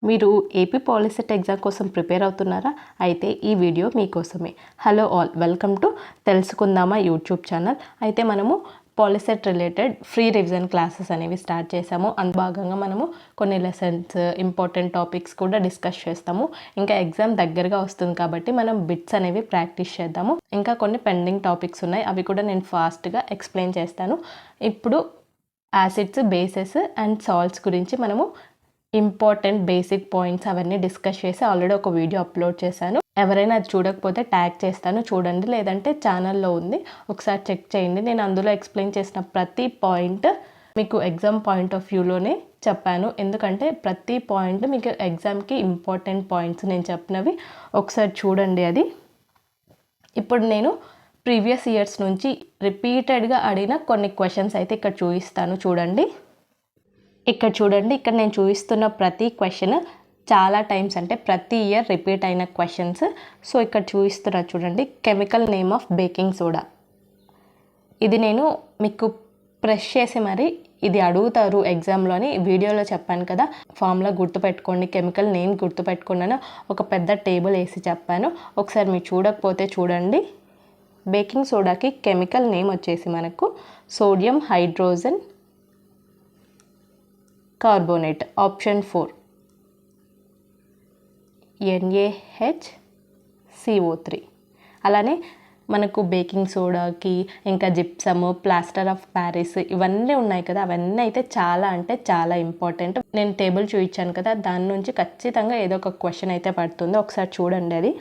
మీరు AP POLYCET exam కోసం prepare అవుతున్నారా? అయితే ఈ వీడియో మీకోసమే. హలో ఆల్, వెల్కమ్ టు తెలుసుకుందామా యూట్యూబ్ ఛానల్. అయితే మనము POLYCET related free revision classes అనేవి స్టార్ట్ చేసాము. అందులో భాగంగా మనము కొన్ని లెసన్స్, ఇంపార్టెంట్ టాపిక్స్ కూడా డిస్కస్ చేస్తాము. ఇంకా ఎగ్జామ్ దగ్గరగా వస్తుంది కాబట్టి మనం బిట్స్ అనేవి ప్రాక్టీస్ చేద్దాము. ఇంకా కొన్ని పెండింగ్ టాపిక్స్ ఉన్నాయి, అవి కూడా నేను ఫాస్ట్గా ఎక్స్ప్లెయిన్ చేస్తాను. ఇప్పుడు యాసిడ్స్, బేసెస్ అండ్ సాల్ట్స్ గురించి మనము ఇంపార్టెంట్ బేసిక్ పాయింట్స్ అవన్నీ డిస్కస్ చేసి ఆల్రెడీ ఒక వీడియో అప్లోడ్ చేశాను. ఎవరైనా అది చూడకపోతే ట్యాగ్ చేస్తాను, చూడండి. లేదంటే ఛానల్లో ఉంది, ఒకసారి చెక్ చేయండి. నేను అందులో ఎక్స్ప్లెయిన్ చేసిన ప్రతి పాయింట్ మీకు ఎగ్జామ్ పాయింట్ ఆఫ్ వ్యూలోనే చెప్పాను. ఎందుకంటే ప్రతి పాయింట్ మీకు ఎగ్జామ్కి ఇంపార్టెంట్ పాయింట్స్ నేను చెప్పినవి ఒకసారి చూడండి. అది ఇప్పుడు నేను ప్రీవియస్ ఇయర్స్ నుంచి రిపీటెడ్గా అడిగిన కొన్ని క్వశ్చన్స్ అయితే ఇక్కడ చూపిస్తాను, చూడండి. ఇక్కడ చూడండి, ఇక్కడ నేను చూపిస్తున్న ప్రతి క్వశ్చన్ చాలా టైమ్స్, అంటే ప్రతి ఇయర్ రిపీట్ అయిన క్వశ్చన్స్. సో ఇక్కడ చూపిస్తున్నా చూడండి, chemical name of baking soda. ఇది నేను మీకు ప్రెస్ చేసి మరి ఇది అడుగుతారు ఎగ్జామ్లో అని వీడియోలో చెప్పాను కదా. ఫామ్లో గుర్తుపెట్టుకోండి, కెమికల్ నేమ్ గుర్తుపెట్టుకోండి అని ఒక పెద్ద టేబుల్ వేసి చెప్పాను. ఒకసారి మీరు చూడకపోతే చూడండి. బేకింగ్ సోడాకి కెమికల్ నేమ్ వచ్చేసి మనకు sodium hydrogen carbonate, option 4 NaHCO3. అలానే మనకు బేకింగ్ సోడాకి ఇంకా జిప్సమ్, ప్లాస్టర్ ఆఫ్ ప్యారిస్ ఇవన్నీ ఉన్నాయి కదా, అవన్నీ అయితే చాలా అంటే చాలా ఇంపార్టెంట్. నేను టేబుల్ చూపించాను కదా, దాని నుంచి ఖచ్చితంగా ఏదో ఒక క్వశ్చన్ అయితే పడుతుంది, ఒకసారి చూడండి అది.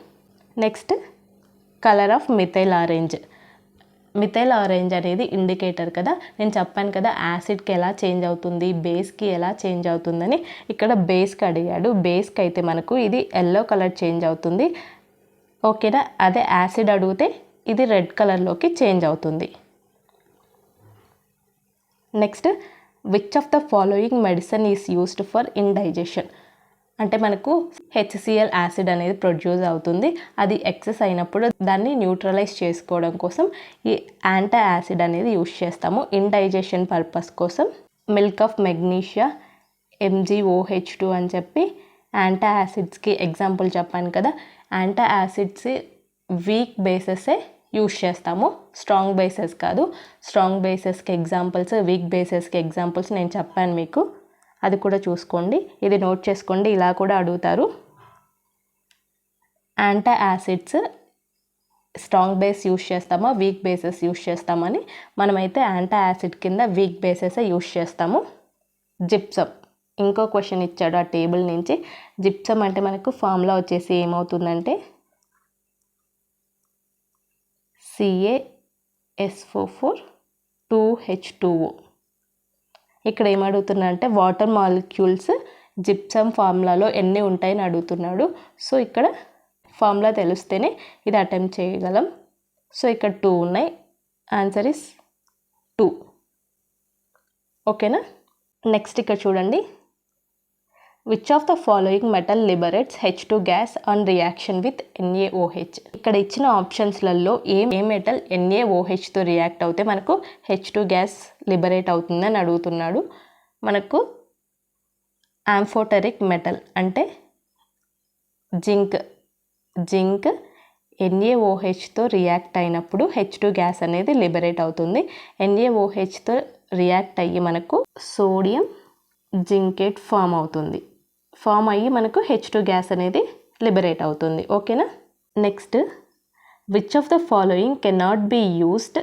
Next, colour of methyl orange. Methyl orange అనేది ఇండికేటర్ కదా. నేను చెప్పాను కదా యాసిడ్కి ఎలా చేంజ్ అవుతుంది, బేస్కి ఎలా చేంజ్ అవుతుందని. ఇక్కడ బేస్కి అడిగాడు. బేస్కి అయితే మనకు ఇది ఎల్లో కలర్ చేంజ్ అవుతుంది, ఓకేనా. అదే యాసిడ్ అడిగితే ఇది రెడ్ కలర్లోకి చేంజ్ అవుతుంది. Next, which of the following medicine is used for indigestion. అంటే మనకు HCl యాసిడ్ అనేది ప్రొడ్యూస్ అవుతుంది. అది ఎక్సెస్ అయినప్పుడు దాన్ని న్యూట్రలైజ్ చేసుకోవడం కోసం ఈ యాంటీ యాసిడ్ అనేది యూస్ చేస్తాము ఇండైజెషన్ పర్పస్ కోసం. మిల్క్ ఆఫ్ మెగ్నీషియా, MgOH2 అని చెప్పి యాంటీ యాసిడ్స్కి ఎగ్జాంపుల్ చెప్పాను కదా. యాంటీ యాసిడ్స్ వీక్ బేసెసే యూస్ చేస్తాము, స్ట్రాంగ్ బేసెస్ కాదు. స్ట్రాంగ్ బేసెస్కి ఎగ్జాంపుల్స్, వీక్ బేసెస్కి ఎగ్జాంపుల్స్ నేను చెప్పాను మీకు, అది కూడా చూసుకోండి. ఇది నోట్ చేసుకోండి, ఇలా కూడా అడుగుతారు. Anti acids strong base use చేస్తామా, వీక్ బేసెస్ యూస్ చేస్తామని. మనమైతే యాంటీ యాసిడ్ కింద వీక్ బేసెస్ యూస్ చేస్తాము. జిప్సమ్, ఇంకో క్వశ్చన్ ఇచ్చాడు ఆ టేబుల్ నుంచి. జిప్సమ్ అంటే మనకు ఫార్ములా వచ్చేసి ఏమవుతుందంటే CaSO4 2H2O. ఇక్కడ ఏమడుగుతున్నా అంటే వాటర్ మాలిక్యూల్స్ జిప్సమ్ ఫార్ములాలో ఎన్ని ఉంటాయని అడుగుతున్నాడు. సో ఇక్కడ ఫార్ములా తెలిస్తేనే ఇది అటెంప్ట్ చేయగలం. సో ఇక్కడ 2 ఉన్నాయి, ఆన్సర్ ఇస్ 2, ఓకేనా. నెక్స్ట్ ఇక్కడ చూడండి, which of the following metal liberates H2 gas on reaction with NaOH. ఇక్కడ ఇచ్చిన ఆప్షన్స్లలో ఏ మెటల్ NaOHతో రియాక్ట్ అవుతే మనకు H2 గ్యాస్ లిబరేట్ అవుతుందని అడుగుతున్నాడు. మనకు ఆంఫోటరిక్ మెటల్ అంటే జింక్ NaOHతో రియాక్ట్ అయినప్పుడు H2 గ్యాస్ అనేది లిబరేట్ అవుతుంది. NaOHతో రియాక్ట్ అయ్యి మనకు సోడియం జింకేట్ ఫామ్ అయ్యి మనకు H2 గ్యాస్ అనేది లిబరేట్ అవుతుంది, ఓకేనా. Next, which of the following cannot be used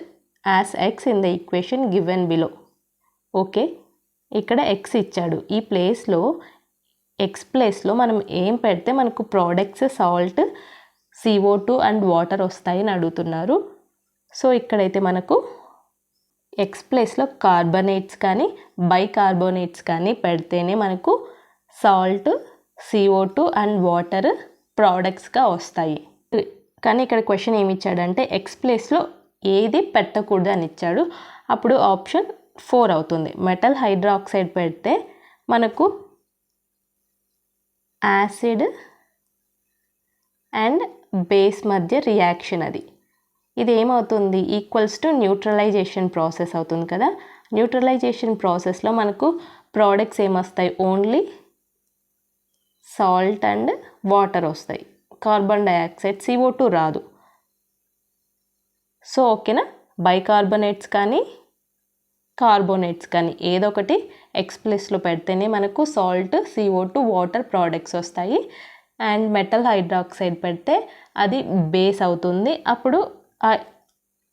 as x in the equation given below. Okay, ఇక్కడ ఎక్స్ ఇచ్చాడు, ఈ ప్లేస్లో ఎక్స్ ప్లేస్లో మనం ఏం పెడితే మనకు products salt, CO2 and water వస్తాయని అడుగుతున్నారు. సో ఇక్కడైతే మనకు ఎక్స్ ప్లేస్లో కార్బనేట్స్ కానీ బైకార్బోనేట్స్ కానీ పెడితేనే మనకు సాల్ట్, CO2 అండ్ వాటర్ ప్రోడక్ట్స్గా వస్తాయి. కానీ ఇక్కడ క్వశ్చన్ ఏమి ఇచ్చాడంటే ఎక్స్ ప్లేస్లో ఏది పెట్టకూడదు అని ఇచ్చాడు. అప్పుడు ఆప్షన్ 4 అవుతుంది. మెటల్ హైడ్రాక్సైడ్ పెడితే మనకు యాసిడ్ అండ్ బేస్ మధ్య రియాక్షన్ ఇది ఏమవుతుంది, ఈక్వల్స్ టు న్యూట్రలైజేషన్ ప్రాసెస్ అవుతుంది కదా. న్యూట్రలైజేషన్ ప్రాసెస్లో మనకు ప్రోడక్ట్స్ ఏమొస్తాయి, ఓన్లీ సాల్ట్ అండ్ వాటర్ వస్తాయి, కార్బన్ డైఆక్సైడ్ CO2 రాదు. సో ఓకేనా, బైకార్బోనేట్స్ కానీ కార్బోనేట్స్ కానీ ఏదో ఒకటి ఎక్స్ ప్లస్లో పెడితేనే మనకు సాల్ట్, CO2, వాటర్ ప్రోడక్ట్స్ వస్తాయి. అండ్ మెటల్ హైడ్రాక్సైడ్ పెడితే అది బేస్ అవుతుంది. అప్పుడు ఆ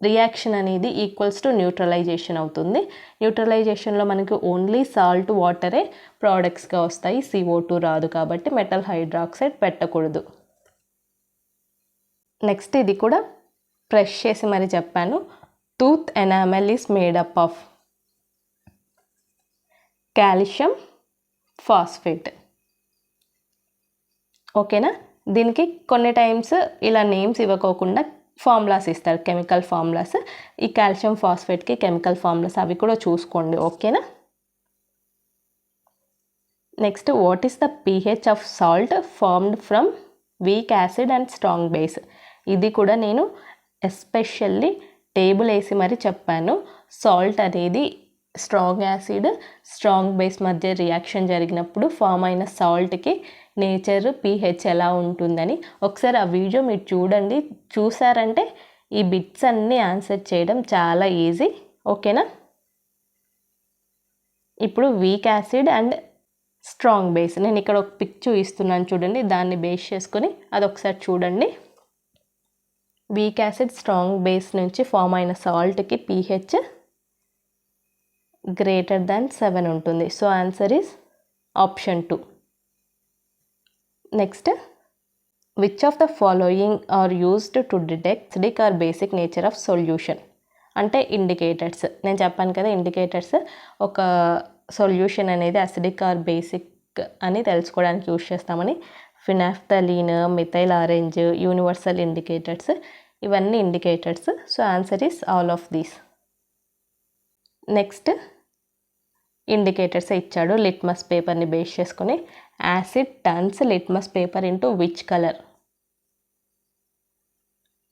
రియాక్షన్ అనేది ఈక్వల్స్ టు న్యూట్రలైజేషన్ అవుతుంది. న్యూట్రలైజేషన్లో మనకి ఓన్లీ సాల్ట్, వాటరే ప్రోడక్ట్స్గా వస్తాయి, CO2 రాదు. కాబట్టి మెటల్ హైడ్రాక్సైడ్ పెట్టకూడదు. నెక్స్ట్ ఇది కూడా ప్రెస్ చేసి మరి చెప్పాను. Tooth enamel is made up of calcium phosphate. ఓకేనా, దీనికి కొన్ని టైమ్స్ ఇలా నేమ్స్ ఇవ్వకోకుండా ఫార్ములాస్ ఇస్తారు, కెమికల్ ఫార్ములాస్. ఈ కాల్షియం ఫాస్ఫేట్కి కెమికల్ ఫార్ములాస్ అవి కూడా చూసుకోండి. ఓకేనా. Next, what is the pH of salt formed from weak acid and strong base. ఇది కూడా నేను ఎస్పెషల్లీ టేబుల్ వేసి మరి చెప్పాను. సాల్ట్ అనేది స్ట్రాంగ్ యాసిడ్, స్ట్రాంగ్ బేస్ మధ్య రియాక్షన్ జరిగినప్పుడు ఫామ్ అయిన సాల్ట్కి నేచర్ pH ఎలా ఉంటుందని ఒకసారి ఆ వీడియో మీరు చూడండి. చూసారంటే ఈ బిట్స్ అన్నీ ఆన్సర్ చేయడం చాలా ఈజీ. ఓకేనా. ఇప్పుడు weak acid and strong base, నేను ఇక్కడ ఒక పిక్ చూపిస్తున్నాను చూడండి, దాన్ని బేస్ చేసుకొని అది ఒకసారి చూడండి. వీక్ యాసిడ్, స్ట్రాంగ్ బేస్ నుంచి ఫామ్ అయిన సాల్ట్కి pH గ్రేటర్ దాన్ 7 ఉంటుంది. So answer is option 2. Next, which of the following are used to detect acidic or basic nature of solution. అంటే ఇండికేటర్స్, నేను చెప్పాను కదా ఇండికేటర్స్ ఒక సొల్యూషన్ అనేది అసిడిక్ ఆర్ బేసిక్ అని తెలుసుకోవడానికి యూజ్ చేస్తామని. Phenolphthalein, methyl orange, universal indicators, ఇవన్నీ indicators. So answer is all of these. Next, indicators ఇచ్చాడు. లిట్మస్ పేపర్ని బేస్ చేసుకొని acid turns litmus paper into which colour.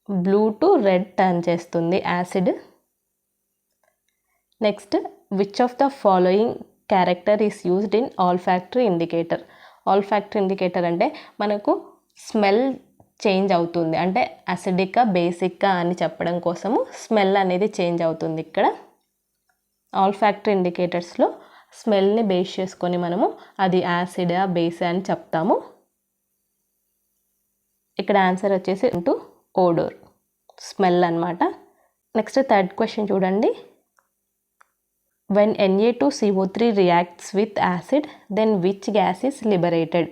Blue to red turn చేస్తుంది acid. Next, which of the following character is used in olfactory indicator. Olfactory indicator అంటే మనకు smell change అవుతుంది, అంటే అసిడికా బేసిక్గా అని చెప్పడం కోసము స్మెల్ అనేది చేంజ్ అవుతుంది. ఇక్కడ ఆల్ఫాక్టరీ ఇండికేటర్స్లో స్మెల్ని బేస్ చేసుకొని మనము అది యాసిడా బేసా అని చెప్తాము. ఇక్కడ ఆన్సర్ వచ్చేసి ఇంటూ ఓడోర్, స్మెల్ అన్నమాట. నెక్స్ట్ థర్డ్ క్వశ్చన్ చూడండి. When Na2CO3 reacts with acid then which gas is liberated.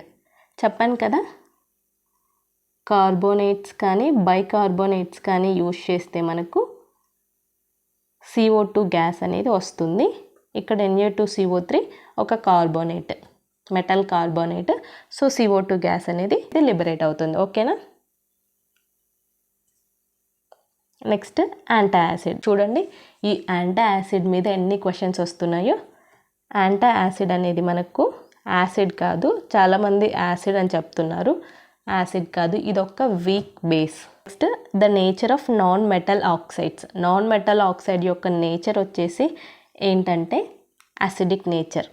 చెప్పాను కదా, కార్బోనేట్స్ కానీ బైకార్బోనేట్స్ కానీ యూజ్ చేస్తే మనకు CO2 గ్యాస్ అనేది వస్తుంది. ఇక్కడ Na2CO3 ఒక carbonate, metal carbonate. So CO2 gas అనేది లిబరేట్ అవుతుంది. ఓకేనా. Next, antacid. చూడండి ఈ యాంటా యాసిడ్ మీద ఎన్ని క్వశ్చన్స్ వస్తున్నాయో. యాంటా యాసిడ్ అనేది మనకు యాసిడ్ కాదు, చాలామంది యాసిడ్ అని చెప్తున్నారు. యాసిడ్ కాదు, ఇది ఒక weak base. Next, the nature of non metal oxides. Non metal oxide యొక్క నేచర్ వచ్చేసి ఏంటంటే అసిడిక్ నేచర్.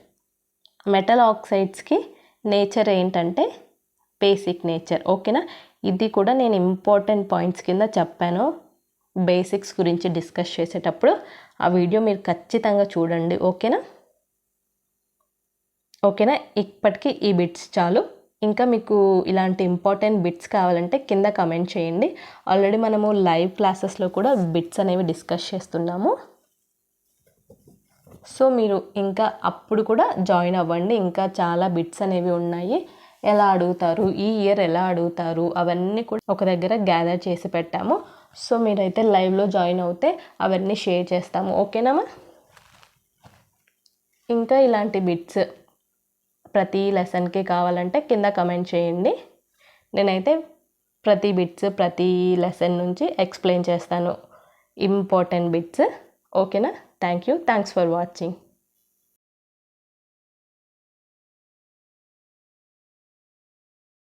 మెటల్ ఆక్సైడ్స్కి నేచర్ ఏంటంటే బేసిక్ నేచర్. ఓకేనా. ఇది కూడా నేను ఇంపార్టెంట్ పాయింట్స్ కింద చెప్పాను బేసిక్స్ గురించి డిస్కస్ చేసేటప్పుడు. ఆ వీడియో మీరు ఖచ్చితంగా చూడండి. ఓకేనా. ఓకేనా, ఇప్పటికీ ఈ బిట్స్ చాలు. ఇంకా మీకు ఇలాంటి ఇంపార్టెంట్ బిట్స్ కావాలంటే కింద కమెంట్ చేయండి. ఆల్రెడీ మనము లైవ్ క్లాసెస్లో కూడా బిట్స్ అనేవి డిస్కస్ చేస్తున్నాము. సో మీరు ఇంకా అప్పుడు కూడా జాయిన్ అవ్వండి. ఇంకా చాలా బిట్స్ అనేవి ఉన్నాయి. ఎలా అడుగుతారు, ఈ ఇయర్ ఎలా అడుగుతారు, అవన్నీ కూడా ఒక దగ్గర గ్యాదర్ చేసి పెట్టాము. సో మీరైతే లైవ్లో జాయిన్ అవుతే అవన్నీ షేర్ చేస్తాము. ఓకేనామా. ఇంకా ఇలాంటి బిట్స్ ప్రతి లెసన్కి కావాలంటే కింద కమెంట్ చేయండి. నేనైతే ప్రతి బిట్స్ ప్రతి లెసన్ నుంచి ఎక్స్ప్లెయిన్ చేస్తాను ఇంపార్టెంట్ బిట్స్. ఓకేనా. Thank you. Thanks for watching.